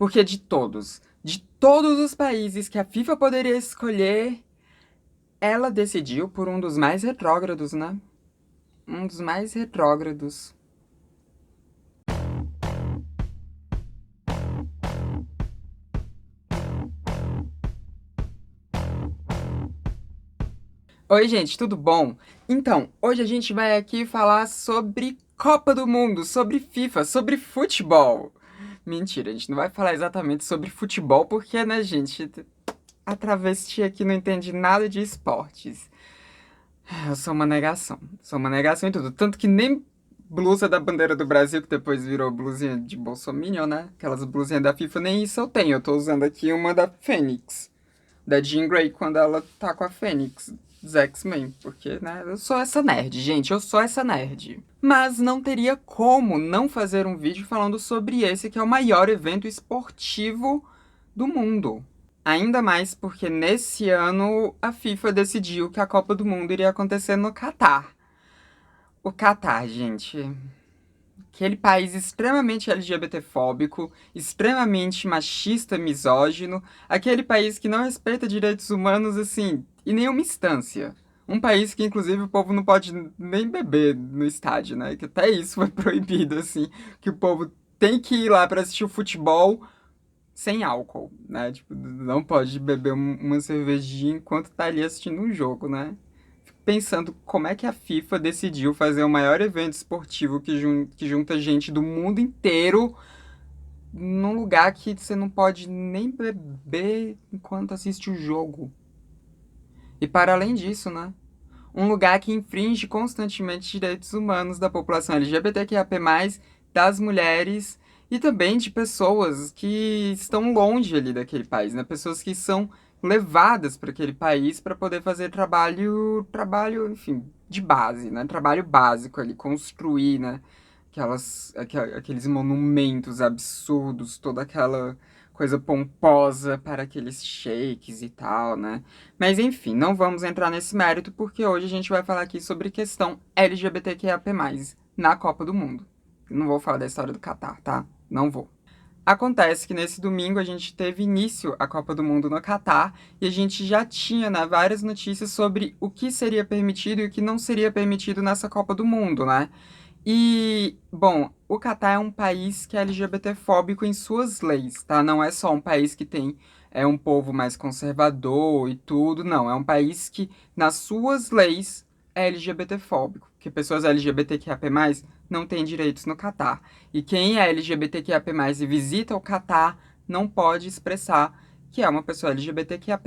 Porque de todos os países que a FIFA poderia escolher, ela decidiu por um dos mais retrógrados, né? Um dos mais retrógrados. Oi, gente, tudo bom? Então, hoje a gente vai aqui falar sobre Copa do Mundo, sobre FIFA, sobre futebol. Mentira, a gente não vai falar exatamente sobre futebol, porque, né, gente, a travesti aqui não entende nada de esportes. Eu sou uma negação em tudo. Tanto que nem blusa da bandeira do Brasil, que depois virou blusinha de Bolsominion, né? Aquelas blusinhas da FIFA, nem isso eu tenho. Eu tô usando aqui uma da Fênix, da Jean Grey, quando ela tá com a Fênix dos X-Men. Porque, né, eu sou essa nerd, gente, eu sou essa nerd. Mas não teria como não fazer um vídeo falando sobre esse, que é o maior evento esportivo do mundo. Ainda mais porque nesse ano a FIFA decidiu que a Copa do Mundo iria acontecer no Catar. O Catar, gente, aquele país extremamente LGBTfóbico, extremamente machista, misógino, aquele país que não respeita direitos humanos, assim, em nenhuma instância. Um país que, inclusive, o povo não pode nem beber no estádio, né? Que até isso foi proibido, assim, que o povo tem que ir lá para assistir o futebol sem álcool, né? Tipo, não pode beber uma cervejinha enquanto tá ali assistindo um jogo, né? Fico pensando como é que a FIFA decidiu fazer o maior evento esportivo que junta gente do mundo inteiro num lugar que você não pode nem beber enquanto assiste o jogo. E para além disso, né? Um lugar que infringe constantemente direitos humanos da população LGBTQIA+, das mulheres e também de pessoas que estão longe ali daquele país, né? Pessoas que são levadas para aquele país para poder fazer trabalho, enfim, de base, né? Trabalho básico ali, construir, né? Aqueles monumentos absurdos, toda aquela coisa pomposa para aqueles sheiks e tal, né? Mas enfim, não vamos entrar nesse mérito porque hoje a gente vai falar aqui sobre questão LGBTQIA+, na Copa do Mundo. Não vou falar da história do Catar, tá? Não vou. Acontece que nesse domingo a gente teve início a Copa do Mundo no Catar e a gente já tinha, né, várias notícias sobre o que seria permitido e o que não seria permitido nessa Copa do Mundo, né? E, bom, o Catar é um país que é LGBTfóbico em suas leis, tá? Não é só um país que tem um povo mais conservador e tudo, não. É um país que, nas suas leis, é LGBTfóbico. Que pessoas LGBTQIA+, não têm direitos no Catar. E quem é LGBTQIA+, e visita o Catar não pode expressar que é uma pessoa LGBTQIA+,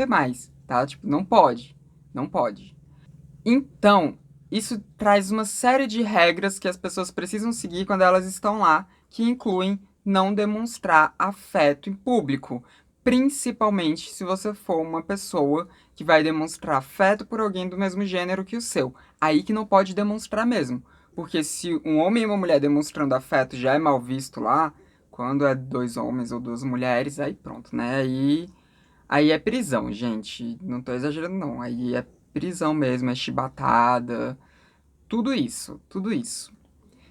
tá? Tipo, não pode. Não pode. Então, isso traz uma série de regras que as pessoas precisam seguir quando elas estão lá, que incluem não demonstrar afeto em público, principalmente se você for uma pessoa que vai demonstrar afeto por alguém do mesmo gênero que o seu. Aí que não pode demonstrar mesmo, porque se um homem e uma mulher demonstrando afeto já é mal visto lá, quando é dois homens ou duas mulheres, aí pronto, né? Aí é prisão, gente. Não tô exagerando, não. Aí é prisão mesmo, é chibatada. Tudo isso, tudo isso.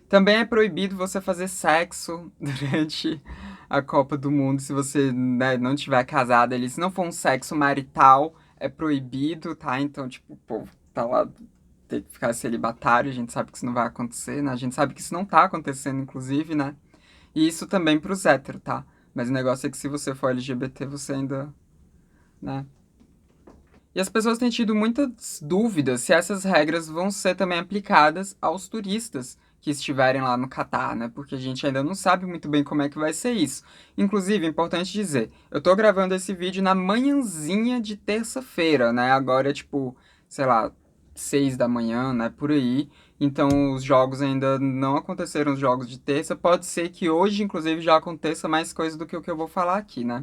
Também é proibido você fazer sexo durante a Copa do Mundo se você, né, não tiver casado ali. Se não for um sexo marital, é proibido, tá? Então, tipo, o povo tá lá, tem que ficar celibatário. A gente sabe que isso não vai acontecer, né? A gente sabe que isso não tá acontecendo, inclusive, né? E isso também pros héteros, tá? Mas o negócio é que se você for LGBT, você ainda, né? E as pessoas têm tido muitas dúvidas se essas regras vão ser também aplicadas aos turistas que estiverem lá no Catar, né? Porque a gente ainda não sabe muito bem como é que vai ser isso. Inclusive, é importante dizer, eu tô gravando esse vídeo na manhãzinha de terça-feira, né? Agora é tipo, sei lá, 6 da manhã, né? Por aí. Então os jogos ainda não aconteceram, os jogos de terça. Pode ser que hoje, inclusive, já aconteça mais coisa do que o que eu vou falar aqui, né?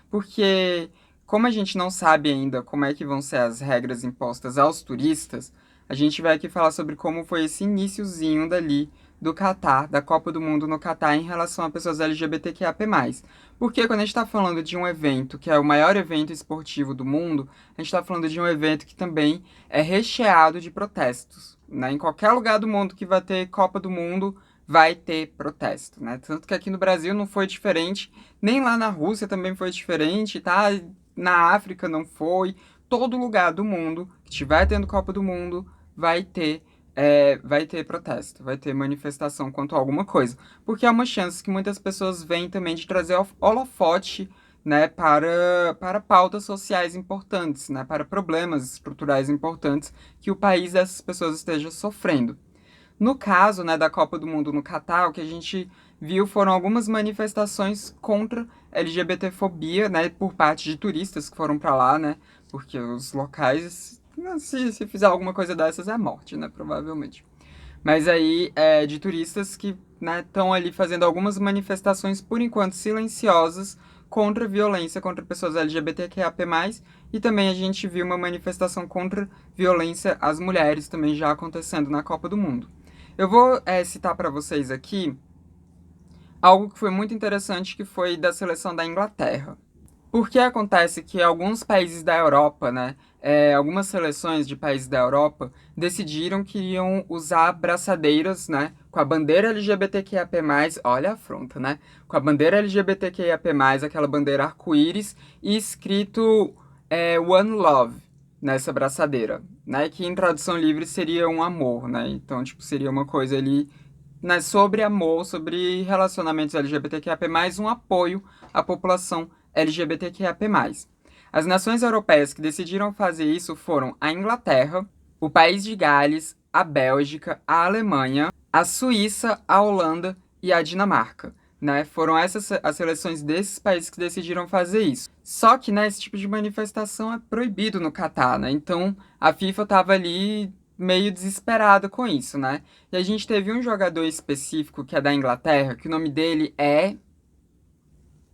Porque como a gente não sabe ainda como é que vão ser as regras impostas aos turistas, a gente vai aqui falar sobre como foi esse iniciozinho dali do Catar, da Copa do Mundo no Catar em relação a pessoas LGBTQIA+. Porque quando a gente está falando de um evento que é o maior evento esportivo do mundo, a gente está falando de um evento que também é recheado de protestos, né? Em qualquer lugar do mundo que vai ter Copa do Mundo, vai ter protesto, né? Tanto que aqui no Brasil não foi diferente, nem lá na Rússia também foi diferente, tá? Na África não foi. Todo lugar do mundo que estiver tendo Copa do Mundo vai ter, vai ter protesto, vai ter manifestação quanto a alguma coisa. Porque é uma chance que muitas pessoas veem também de trazer holofote, né, para pautas sociais importantes, né, para problemas estruturais importantes que o país dessas pessoas esteja sofrendo. No caso, né, da Copa do Mundo no Catar, o que a gente viu foram algumas manifestações contra LGBTfobia, né, por parte de turistas que foram para lá, né, porque os locais, né, se fizer alguma coisa dessas é morte, né, provavelmente. Mas aí, de turistas que, né, estão ali fazendo algumas manifestações, por enquanto silenciosas, contra a violência contra pessoas LGBTQIAP+, e também a gente viu uma manifestação contra violência às mulheres também já acontecendo na Copa do Mundo. Eu vou citar para vocês aqui algo que foi muito interessante, que foi da seleção da Inglaterra. Porque acontece que alguns países da Europa, né, algumas seleções de países da Europa decidiram que iriam usar braçadeiras, né, com a bandeira LGBTQIAP+, olha a afronta, né, com a bandeira LGBTQIAP+, aquela bandeira arco-íris, e escrito One Love nessa braçadeira, né, que em tradução livre seria um amor, né, então, tipo, seria uma coisa ali, né, sobre amor, sobre relacionamentos LGBTQIAP+, um apoio à população LGBTQIAP+. As nações europeias que decidiram fazer isso foram a Inglaterra, o País de Gales, a Bélgica, a Alemanha, a Suíça, a Holanda e a Dinamarca. Né? Foram essas as seleções desses países que decidiram fazer isso. Só que, né, esse tipo de manifestação é proibido no Catar, né? Então a FIFA estava ali meio desesperada com isso, né? E a gente teve um jogador específico que é da Inglaterra, que o nome dele é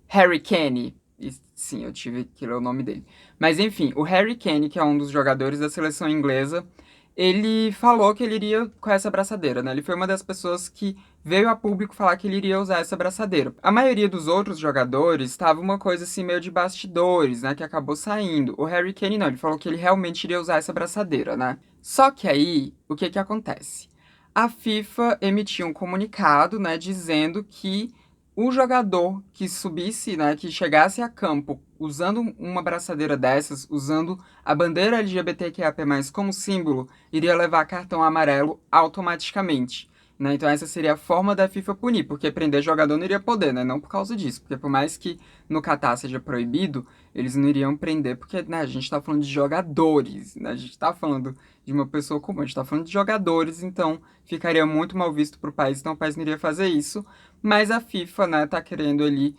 Harry Kane. E, sim, eu tive que ler o nome dele. Mas enfim, o Harry Kane, que é um dos jogadores da seleção inglesa, ele falou que ele iria com essa braçadeira, né? Ele foi uma das pessoas que veio a público falar que ele iria usar essa braçadeira. A maioria dos outros jogadores estava uma coisa assim meio de bastidores, né? Que acabou saindo. O Harry Kane não, ele falou que ele realmente iria usar essa braçadeira, né? Só que aí, o que que acontece? A FIFA emitiu um comunicado, né, dizendo que o jogador que subisse, né, que chegasse a campo usando uma braçadeira dessas, usando a bandeira LGBTQIAP+, como símbolo, iria levar cartão amarelo automaticamente. Né? Então essa seria a forma da FIFA punir, porque prender jogador não iria poder, né? Não por causa disso, porque por mais que no Catar seja proibido, eles não iriam prender, porque né, a gente tá falando de jogadores, né? A gente tá falando de uma pessoa comum, a gente tá falando de jogadores, então ficaria muito mal visto pro país, então o país não iria fazer isso. Mas a FIFA, né, tá querendo ali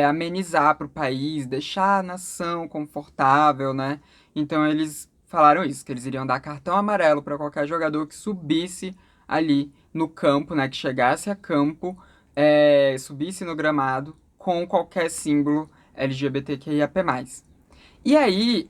amenizar para o país, deixar a nação confortável, né? Então eles falaram isso, que eles iriam dar cartão amarelo para qualquer jogador que subisse ali no campo, né? Que chegasse a campo, subisse no gramado com qualquer símbolo LGBTQIAP+. E aí,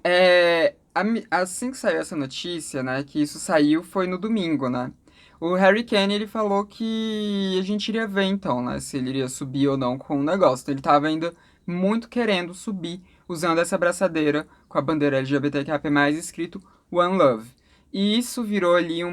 assim que saiu essa notícia, né, que isso saiu foi no domingo, né? O Harry Kane, ele falou que a gente iria ver então, né, se ele iria subir ou não com o negócio. Então, ele tava ainda muito querendo subir usando essa braçadeira com a bandeira LGBTQIA+, escrito One Love. E isso virou ali,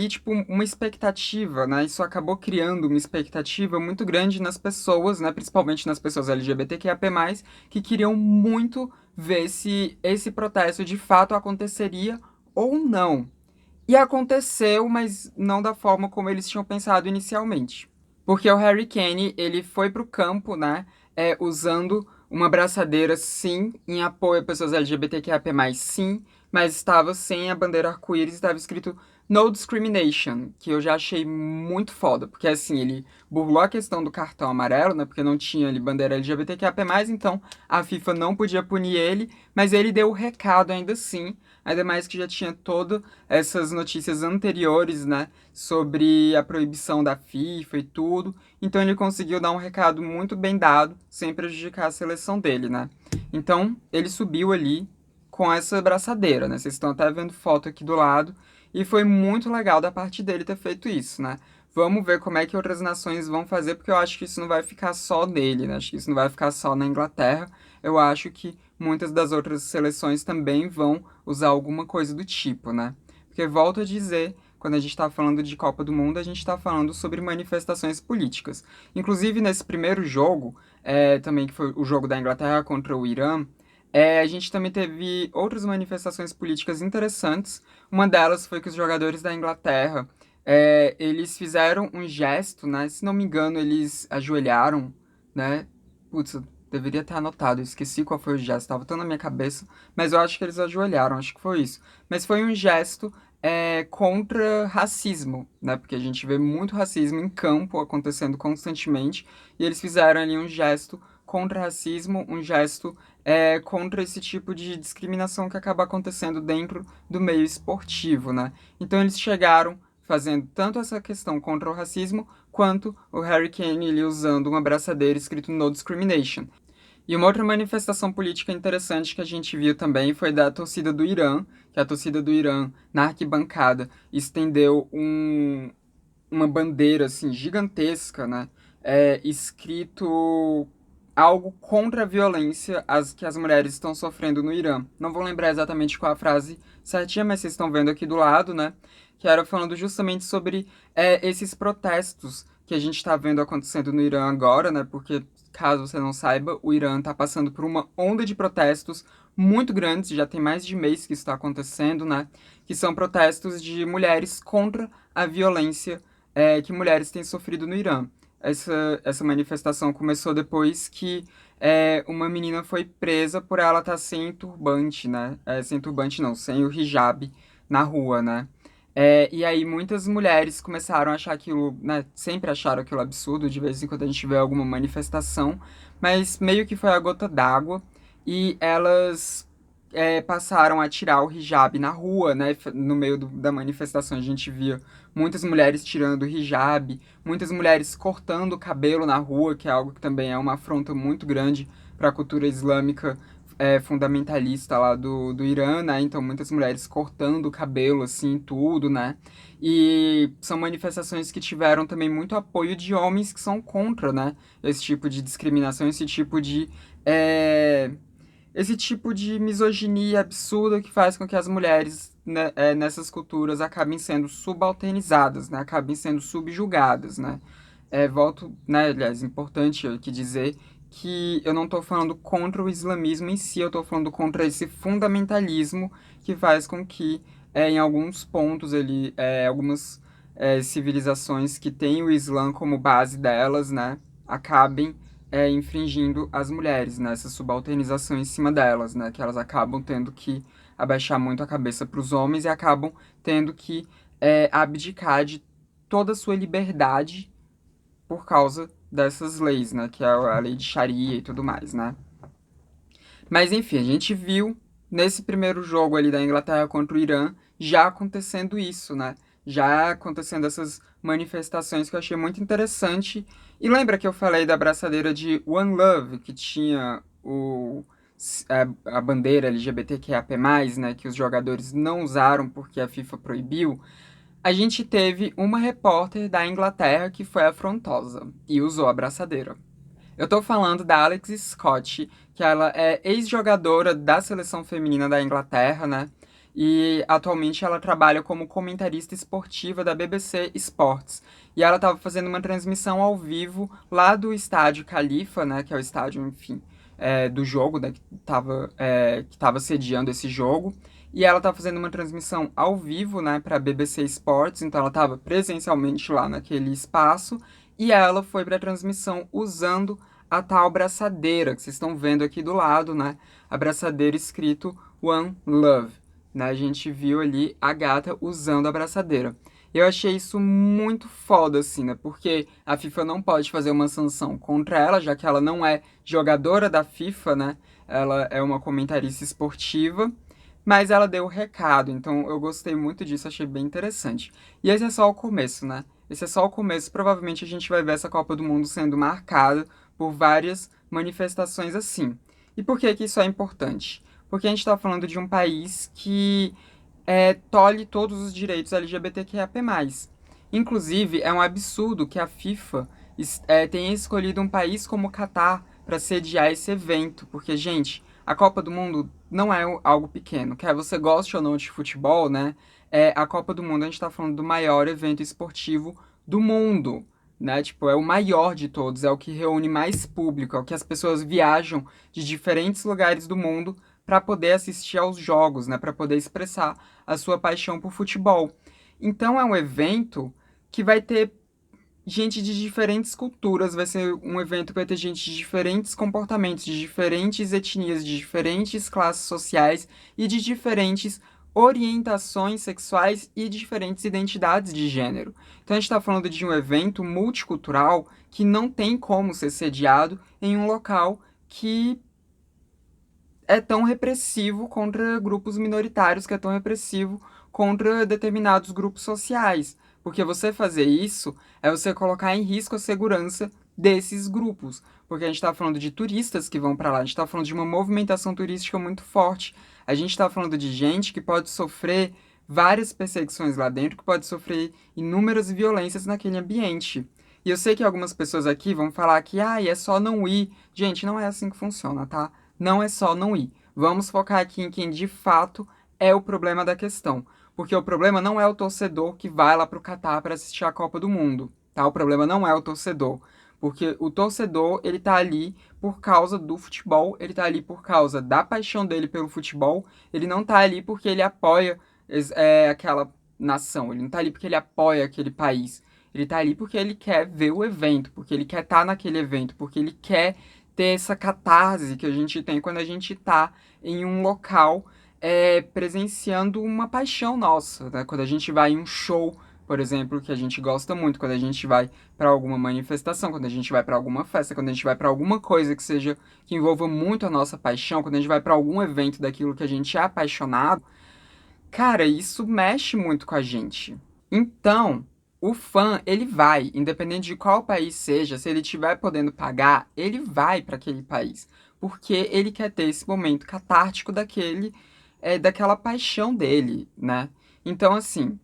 tipo, uma expectativa, né? Isso acabou criando uma expectativa muito grande nas pessoas, né? Principalmente nas pessoas LGBTQIAP+, que queriam muito ver se esse protesto de fato aconteceria ou não. E aconteceu, mas não da forma como eles tinham pensado inicialmente. Porque o Harry Kane, ele foi pro campo, né, usando uma braçadeira, sim, em apoio a pessoas LGBTQIA+, sim, mas estava sem a bandeira arco-íris, estava escrito No Discrimination, que eu já achei muito foda, porque assim, ele burlou a questão do cartão amarelo, né, porque não tinha ali bandeira LGBTQIA+, então a FIFA não podia punir ele, mas ele deu o recado ainda assim, ainda mais que já tinha todas essas notícias anteriores, né, sobre a proibição da FIFA e tudo. Então ele conseguiu dar um recado muito bem dado, sem prejudicar a seleção dele, né? Então ele subiu ali com essa braçadeira, né? Vocês estão até vendo foto aqui do lado. E foi muito legal da parte dele ter feito isso, né? Vamos ver como é que outras nações vão fazer, porque eu acho que isso não vai ficar só nele, né? Acho que isso não vai ficar só na Inglaterra. Eu acho que muitas das outras seleções também vão usar alguma coisa do tipo, né? Porque volto a dizer, quando a gente está falando de Copa do Mundo, a gente está falando sobre manifestações políticas. Inclusive, nesse primeiro jogo, também que foi o jogo da Inglaterra contra o Irã, a gente também teve outras manifestações políticas interessantes. Uma delas foi que os jogadores da Inglaterra, eles fizeram um gesto, né? Se não me engano, eles ajoelharam, né? Putz, eu deveria ter anotado, eu esqueci qual foi o gesto, estava tão na minha cabeça, mas eu acho que eles ajoelharam, acho que foi isso. Mas foi um gesto contra racismo, né? Porque a gente vê muito racismo em campo acontecendo constantemente, e eles fizeram ali um gesto contra racismo, um gesto contra esse tipo de discriminação que acaba acontecendo dentro do meio esportivo, né? Então eles chegaram fazendo tanto essa questão contra o racismo, quanto o Harry Kane ele usando uma abraçadeira escrito No Discrimination. E uma outra manifestação política interessante que a gente viu também foi da torcida do Irã, que a torcida do Irã, na arquibancada, estendeu uma bandeira assim gigantesca, né? Escrito algo contra a violência que as mulheres estão sofrendo no Irã. Não vou lembrar exatamente qual a frase certinha, mas vocês estão vendo aqui do lado, né? Que era falando justamente sobre esses protestos que a gente está vendo acontecendo no Irã agora, né? Porque, caso você não saiba, o Irã está passando por uma onda de protestos muito grandes, já tem mais de mês que isso está acontecendo, né? Que são protestos de mulheres contra a violência que mulheres têm sofrido no Irã. Essa manifestação começou depois que uma menina foi presa por ela estar sem turbante, né? Sem turbante não, sem o hijab na rua, né? E aí muitas mulheres começaram a achar aquilo, né? Sempre acharam aquilo absurdo, de vez em quando a gente vê alguma manifestação, mas meio que foi a gota d'água e elas passaram a tirar o hijab na rua, né? No meio da manifestação a gente via muitas mulheres tirando o hijab, muitas mulheres cortando o cabelo na rua, que é algo que também é uma afronta muito grande para a cultura islâmica fundamentalista lá do Irã, né? Então muitas mulheres cortando o cabelo, assim, tudo, né? E são manifestações que tiveram também muito apoio de homens que são contra, né? Esse tipo de discriminação, esse tipo de misoginia absurda que faz com que as mulheres né, nessas culturas acabem sendo subalternizadas, né, acabem sendo subjugadas, né. Volto, né, aliás, importante aqui dizer que eu não estou falando contra o islamismo em si, eu estou falando contra esse fundamentalismo que faz com que, em alguns pontos ali, algumas civilizações que têm o Islã como base delas, né, acabem infringindo as mulheres, né? Essa subalternização em cima delas, né? Que elas acabam tendo que abaixar muito a cabeça para os homens e acabam tendo que abdicar de toda a sua liberdade por causa dessas leis, né? Que é a lei de Sharia e tudo mais, né? Mas enfim, a gente viu nesse primeiro jogo ali da Inglaterra contra o Irã já acontecendo isso, né? Já acontecendo essas manifestações que eu achei muito interessante. E lembra que eu falei da abraçadeira de One Love, que tinha a bandeira LGBTQIA+, né, que os jogadores não usaram porque a FIFA proibiu? A gente teve uma repórter da Inglaterra que foi afrontosa e usou a abraçadeira. Eu tô falando da Alex Scott, que ela é ex-jogadora da seleção feminina da Inglaterra, né? E atualmente ela trabalha como comentarista esportiva da BBC Sports. E ela estava fazendo uma transmissão ao vivo lá do estádio Khalifa, né? Que é o estádio, enfim, do jogo, né? Que tava sediando esse jogo. E ela estava fazendo uma transmissão ao vivo, né? Para a BBC Sports. Então ela estava presencialmente lá naquele espaço. E ela foi para a transmissão usando a tal braçadeira que vocês estão vendo aqui do lado, né? A braçadeira escrito One Love, né? A gente viu ali a gata usando a braçadeira. Eu achei isso muito foda, assim, né? Porque a FIFA não pode fazer uma sanção contra ela, já que ela não é jogadora da FIFA, né? Ela é uma comentarista esportiva, mas ela deu o recado, então eu gostei muito disso, achei bem interessante. E esse é só o começo, né? Esse é só o começo, provavelmente a gente vai ver essa Copa do Mundo sendo marcada por várias manifestações assim. E por que que isso é importante? Porque a gente está falando de um país que tolhe todos os direitos LGBTQIA+. Inclusive, é um absurdo que a FIFA tenha escolhido um país como o Catar para sediar esse evento, porque, gente, a Copa do Mundo não é algo pequeno. Quer você goste ou não de futebol, né? a Copa do Mundo, a gente tá falando do maior evento esportivo do mundo, né? Tipo, é o maior de todos, é o que reúne mais público, é o que as pessoas viajam de diferentes lugares do mundo para poder assistir aos jogos, né? Para poder expressar a sua paixão por futebol. Então é um evento que vai ter gente de diferentes culturas, vai ser um evento que vai ter gente de diferentes comportamentos, de diferentes etnias, de diferentes classes sociais e de diferentes orientações sexuais e de diferentes identidades de gênero. Então a gente está falando de um evento multicultural que não tem como ser sediado em um local que é tão repressivo contra grupos minoritários, que é tão repressivo contra determinados grupos sociais. Porque você fazer isso é você colocar em risco a segurança desses grupos. Porque a gente está falando de turistas que vão para lá, a gente está falando de uma movimentação turística muito forte. A gente está falando de gente que pode sofrer várias perseguições lá dentro, que pode sofrer inúmeras violências naquele ambiente. E eu sei que algumas pessoas aqui vão falar que, é só não ir. Gente, não é assim que funciona, tá? Não é só não ir. Vamos focar aqui em quem de fato é o problema da questão. Porque o problema não é o torcedor que vai lá pro Catar para assistir a Copa do Mundo, tá? O problema não é o torcedor. Porque o torcedor, ele tá ali por causa do futebol, ele tá ali por causa da paixão dele pelo futebol, ele não tá ali porque ele apoia aquela nação, ele não tá ali porque ele apoia aquele país. Ele tá ali porque ele quer ver o evento, porque ele quer estar naquele evento, porque ele quer ter essa catarse que a gente tem quando a gente tá em um local presenciando uma paixão nossa, né? Quando a gente vai em um show, por exemplo, que a gente gosta muito, quando a gente vai para alguma manifestação, quando a gente vai para alguma festa, quando a gente vai para alguma coisa que seja que envolva muito a nossa paixão, quando a gente vai para algum evento daquilo que a gente é apaixonado, cara, isso mexe muito com a gente. Então, o fã, ele vai, independente de qual país seja, se ele estiver podendo pagar, ele vai para aquele país, porque ele quer ter esse momento catártico daquela paixão dele, né? Então, assim,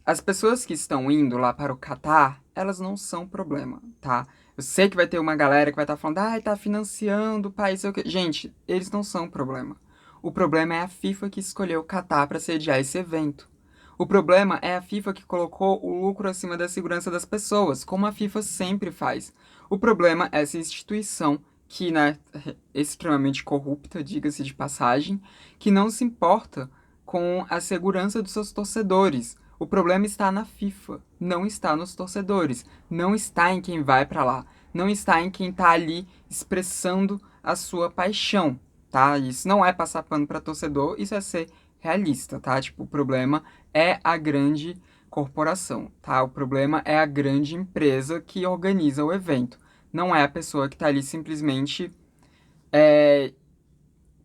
as pessoas que estão indo lá para o Catar, elas não são problema, tá? Eu sei que vai ter uma galera que vai estar falando, tá financiando o país, sei o quê. Gente, eles não são problema. O problema é a FIFA que escolheu o Catar para sediar esse evento. O problema é a FIFA que colocou o lucro acima da segurança das pessoas, como a FIFA sempre faz. O problema é essa instituição que, né, é extremamente corrupta, diga-se de passagem, que não se importa com a segurança dos seus torcedores. O problema está na FIFA, não está nos torcedores, não está em quem vai para lá, não está em quem está ali expressando a sua paixão, tá? Isso não é passar pano para torcedor, isso é ser realista, tá? Tipo, o problema é a grande corporação, tá? O problema é a grande empresa que organiza o evento. Não é a pessoa que está ali simplesmente é,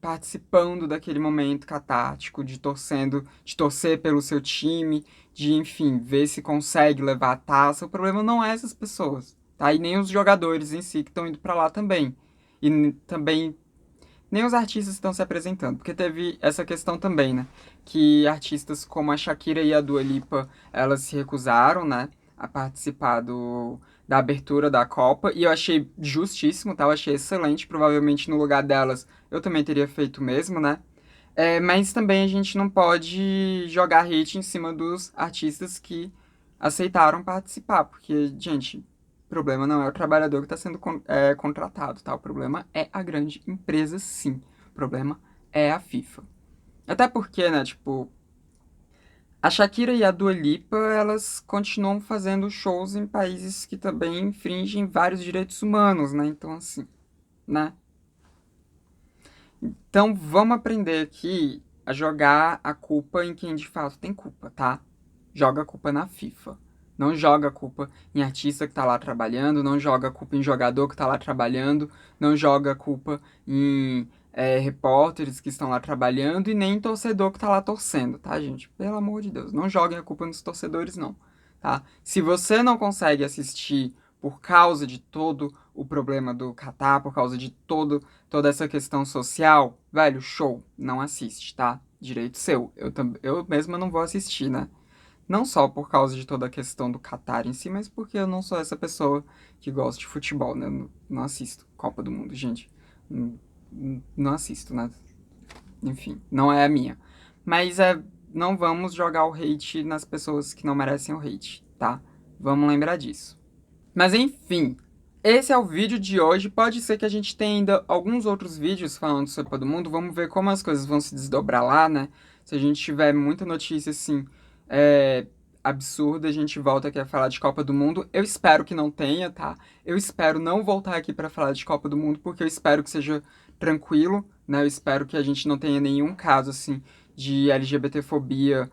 participando daquele momento catártico, de torcer pelo seu time, de, enfim, ver se consegue levar a taça. O problema não é essas pessoas, tá? E nem os jogadores em si que estão indo para lá também. E também nem os artistas estão se apresentando, porque teve essa questão também, né? Que artistas como a Shakira e a Dua Lipa, elas se recusaram, né? A participar da abertura da Copa, e eu achei justíssimo, tá? Eu achei excelente, provavelmente no lugar delas eu também teria feito o mesmo, né? Mas também a gente não pode jogar hate em cima dos artistas que aceitaram participar, porque, gente, o problema não é o trabalhador que está sendo contratado, tá? O problema é a grande empresa, sim. O problema é a FIFA. Até porque, né, tipo, a Shakira e a Dua Lipa, elas continuam fazendo shows em países que também infringem vários direitos humanos, né? Então, assim, né? Então, vamos aprender aqui a jogar a culpa em quem de fato tem culpa, tá? Joga a culpa na FIFA. Não joga a culpa em artista que tá lá trabalhando, não joga a culpa em jogador que tá lá trabalhando, não joga a culpa em repórteres que estão lá trabalhando e nem em torcedor que tá lá torcendo, tá, gente? Pelo amor de Deus, não joguem a culpa nos torcedores, não, tá? Se você não consegue assistir por causa de todo o problema do Catar, por causa de toda essa questão social, velho, show, não assiste, tá? Direito seu. Eu mesma não vou assistir, né? Não só por causa de toda a questão do Catar em si, mas porque eu não sou essa pessoa que gosta de futebol, né? Eu não assisto Copa do Mundo, gente. Não assisto, né? Enfim, não é a minha. Mas não vamos jogar o hate nas pessoas que não merecem o hate, tá? Vamos lembrar disso. Mas enfim, esse é o vídeo de hoje. Pode ser que a gente tenha ainda alguns outros vídeos falando sobre Copa do Mundo. Vamos ver como as coisas vão se desdobrar lá, né? Se a gente tiver muita notícia, assim, absurda, a gente volta aqui a falar de Copa do Mundo. Eu espero que não tenha, tá? Eu espero não voltar aqui para falar de Copa do Mundo, porque eu espero que seja tranquilo, né? Eu espero que a gente não tenha nenhum caso, assim, de LGBTfobia,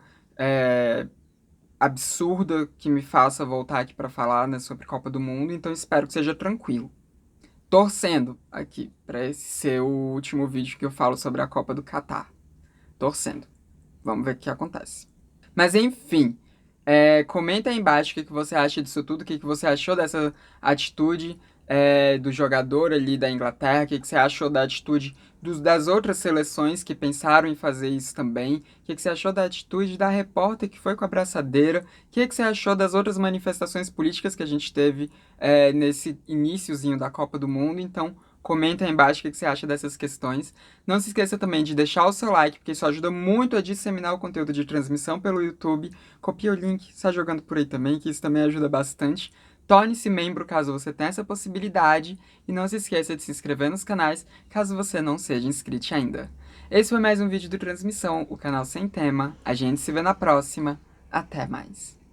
absurda que me faça voltar aqui para falar, né, sobre Copa do Mundo, então espero que seja tranquilo. Torcendo aqui para esse ser o último vídeo que eu falo sobre a Copa do Catar. Torcendo. Vamos ver o que acontece. Mas enfim, comenta aí embaixo o que você acha disso tudo, o que você achou dessa atitude do jogador ali da Inglaterra, o que você achou da atitude das outras seleções que pensaram em fazer isso também, o que você achou da atitude da repórter que foi com a braçadeira, o que você achou das outras manifestações políticas que a gente teve nesse iniciozinho da Copa do Mundo. Então, comenta aí embaixo o que você acha dessas questões. Não se esqueça também de deixar o seu like, porque isso ajuda muito a disseminar o conteúdo de transmissão pelo YouTube. Copia o link, está jogando por aí também, que isso também ajuda bastante. Torne-se membro caso você tenha essa possibilidade. E não se esqueça de se inscrever nos canais, caso você não seja inscrito ainda. Esse foi mais um vídeo do Transmissão, o canal sem tema. A gente se vê na próxima. Até mais.